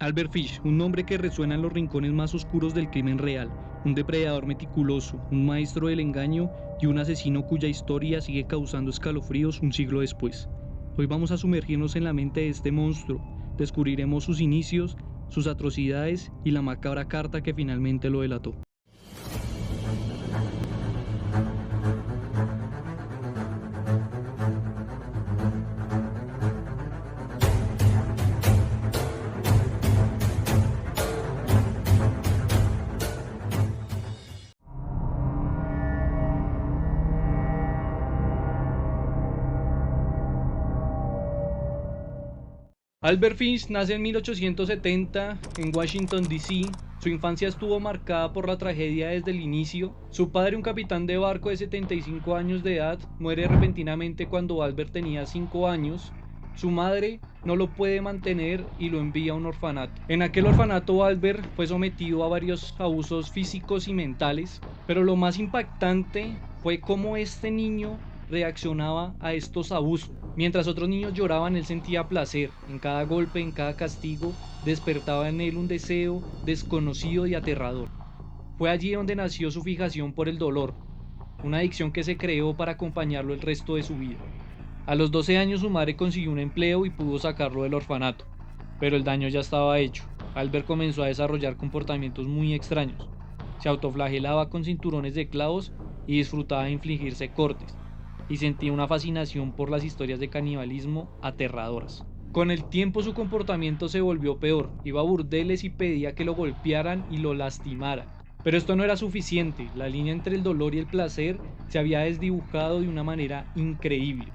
Albert Fish, un nombre que resuena en los rincones más oscuros del crimen real, un depredador meticuloso, un maestro del engaño y un asesino cuya historia sigue causando escalofríos un siglo después. Hoy vamos a sumergirnos en la mente de este monstruo, descubriremos sus inicios, sus atrocidades y la macabra carta que finalmente lo delató. Albert Fish nace en 1870 en Washington, D.C. Su infancia estuvo marcada por la tragedia desde el inicio. Su padre, un capitán de barco de 75 años de edad, muere repentinamente cuando Albert tenía 5 años. Su madre no lo puede mantener y lo envía a un orfanato. En aquel orfanato Albert fue sometido a varios abusos físicos y mentales, pero lo más impactante fue cómo este niño reaccionaba a estos abusos. Mientras otros niños lloraban, él sentía placer. En cada golpe, en cada castigo, despertaba en él un deseo desconocido y aterrador. Fue allí donde nació su fijación por el dolor, una adicción que se creó para acompañarlo el resto de su vida. A los 12 años su madre consiguió un empleo y pudo sacarlo del orfanato, pero el daño ya estaba hecho. Albert comenzó a desarrollar comportamientos muy extraños. Se autoflagelaba con cinturones de clavos y disfrutaba de infligirse cortes, y sentía una fascinación por las historias de canibalismo aterradoras. Con el tiempo su comportamiento se volvió peor, iba a burdeles y pedía que lo golpearan y lo lastimaran. Pero esto no era suficiente, la línea entre el dolor y el placer se había desdibujado de una manera increíble.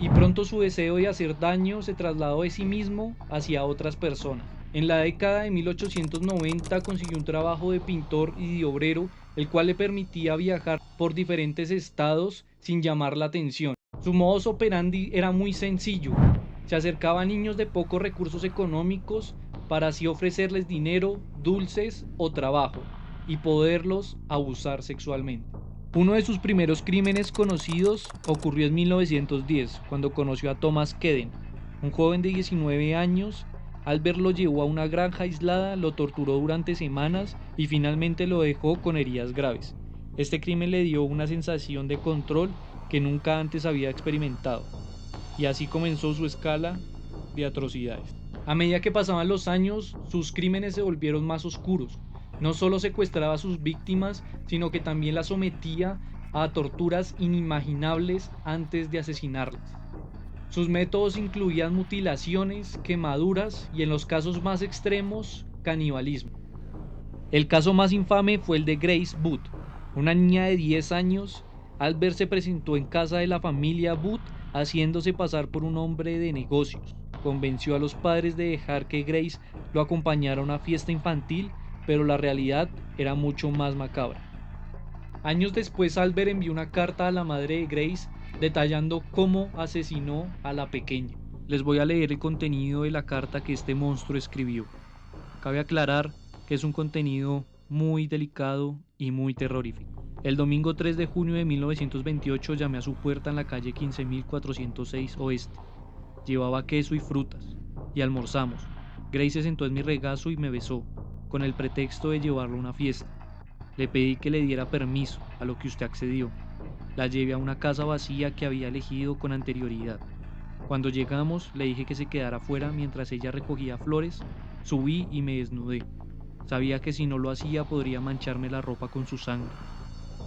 Y pronto su deseo de hacer daño se trasladó de sí mismo hacia otras personas. En la década de 1890 consiguió un trabajo de pintor y de obrero, el cual le permitía viajar por diferentes estados sin llamar la atención. Su modus operandi era muy sencillo. Se acercaba a niños de pocos recursos económicos para así ofrecerles dinero, dulces o trabajo y poderlos abusar sexualmente. Uno de sus primeros crímenes conocidos ocurrió en 1910, cuando conoció a Thomas Kedden, un joven de 19 años. Albert lo llevó a una granja aislada, lo torturó durante semanas y finalmente lo dejó con heridas graves. Este crimen le dio una sensación de control que nunca antes había experimentado, y así comenzó su escala de atrocidades. A medida que pasaban los años, sus crímenes se volvieron más oscuros. No solo secuestraba a sus víctimas, sino que también las sometía a torturas inimaginables antes de asesinarlas. Sus métodos incluían mutilaciones, quemaduras y, en los casos más extremos, canibalismo. El caso más infame fue el de Grace Booth, una niña de 10 años. Albert se presentó en casa de la familia Booth haciéndose pasar por un hombre de negocios. Convenció a los padres de dejar que Grace lo acompañara a una fiesta infantil, pero la realidad era mucho más macabra. Años después, Albert envió una carta a la madre de Grace detallando cómo asesinó a la pequeña. Les voy a leer el contenido de la carta que este monstruo escribió. Cabe aclarar que es un contenido muy delicado y muy terrorífico. El domingo 3 de junio de 1928 llamé a su puerta en la calle 15406 Oeste. Llevaba queso y frutas, y almorzamos. Grace se sentó en mi regazo y me besó, con el pretexto de llevarlo a una fiesta. Le pedí que le diera permiso, a lo que usted accedió. La llevé a una casa vacía que había elegido con anterioridad. Cuando llegamos, le dije que se quedara afuera mientras ella recogía flores. Subí y me desnudé. Sabía que si no lo hacía podría mancharme la ropa con su sangre.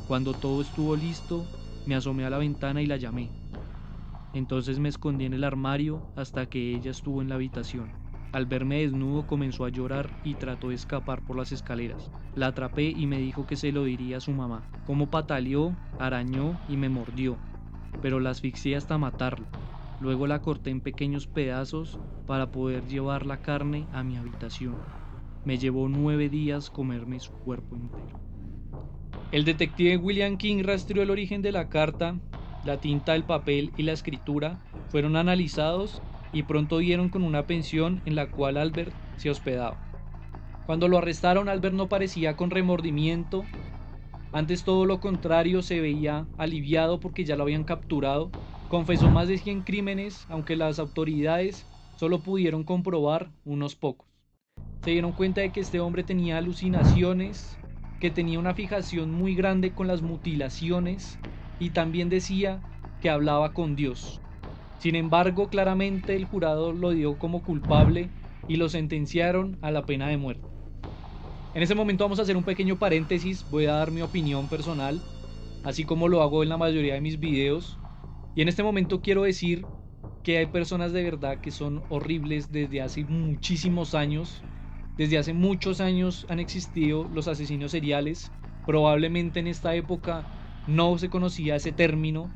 Cuando todo estuvo listo, me asomé a la ventana y la llamé. Entonces me escondí en el armario hasta que ella estuvo en la habitación. Al verme desnudo comenzó a llorar y trató de escapar por las escaleras. La atrapé y me dijo que se lo diría a su mamá. Como pataleó, arañó y me mordió, pero la asfixié hasta matarla. Luego la corté en pequeños pedazos para poder llevar la carne a mi habitación. Me llevó 9 días comerme su cuerpo entero. El detective William King rastreó el origen de la carta. La tinta, el papel y la escritura fueron analizados y pronto dieron con una pensión en la cual Albert se hospedaba. Cuando lo arrestaron, Albert no parecía con remordimiento. Antes, todo lo contrario, se veía aliviado porque ya lo habían capturado. Confesó más de 100 crímenes, aunque las autoridades solo pudieron comprobar unos pocos. se dieron cuenta de que este hombre tenía alucinaciones, que tenía una fijación muy grande con las mutilaciones y también decía que hablaba con Dios. Sin embargo, claramente el jurado lo dio como culpable y lo sentenciaron a la pena de muerte. En ese momento vamos a hacer un pequeño paréntesis, voy a dar mi opinión personal, así como lo hago en la mayoría de mis videos. Y en este momento quiero decir que hay personas de verdad que son horribles desde hace muchísimos años. Desde hace muchos años han existido los asesinos seriales. Probablemente en esta época no se conocía ese término.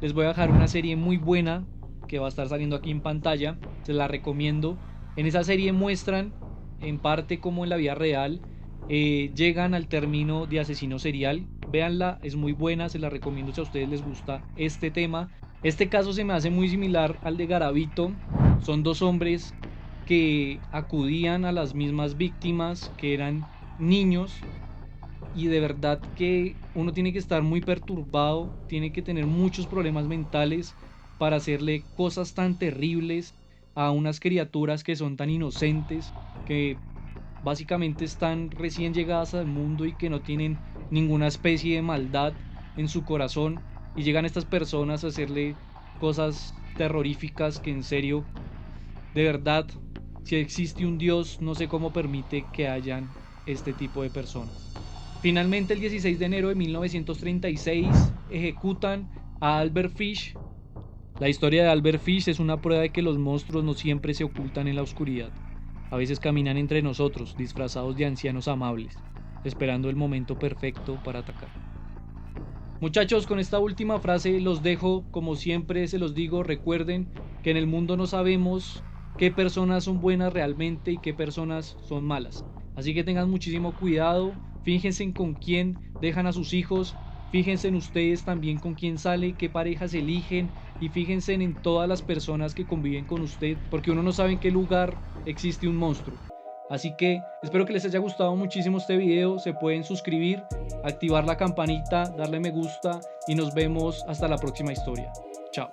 Les voy a dejar una serie muy buena que va a estar saliendo aquí en pantalla. Se la recomiendo. En esa serie muestran en parte como en la vida real llegan al término de asesino serial. Véanla, es muy buena, se la recomiendo si a ustedes les gusta este tema. Este caso se me hace muy similar al de Garavito. Son dos hombres que acudían a las mismas víctimas, que eran niños, y de verdad que uno tiene que estar muy perturbado, tiene que tener muchos problemas mentales para hacerle cosas tan terribles a unas criaturas que son tan inocentes, que básicamente están recién llegadas al mundo y que no tienen ninguna especie de maldad en su corazón, y llegan estas personas a hacerle cosas terroríficas que en serio, de verdad, si existe un Dios, no sé cómo permite que hayan este tipo de personas. Finalmente, el 16 de enero de 1936 ejecutan a Albert Fish. La historia de Albert Fish es una prueba de que los monstruos no siempre se ocultan en la oscuridad. A veces caminan entre nosotros, disfrazados de ancianos amables, esperando el momento perfecto para atacar. Muchachos, con esta última frase los dejo. Como siempre se los digo, recuerden que en el mundo no sabemos qué personas son buenas realmente y qué personas son malas. Así que tengan muchísimo cuidado, fíjense en con quién dejan a sus hijos, fíjense en ustedes también con quién sale, qué parejas eligen, y fíjense en todas las personas que conviven con usted, porque uno no sabe en qué lugar existe un monstruo. Así que espero que les haya gustado muchísimo este video. Se pueden suscribir, activar la campanita, darle me gusta y nos vemos hasta la próxima historia. Chao.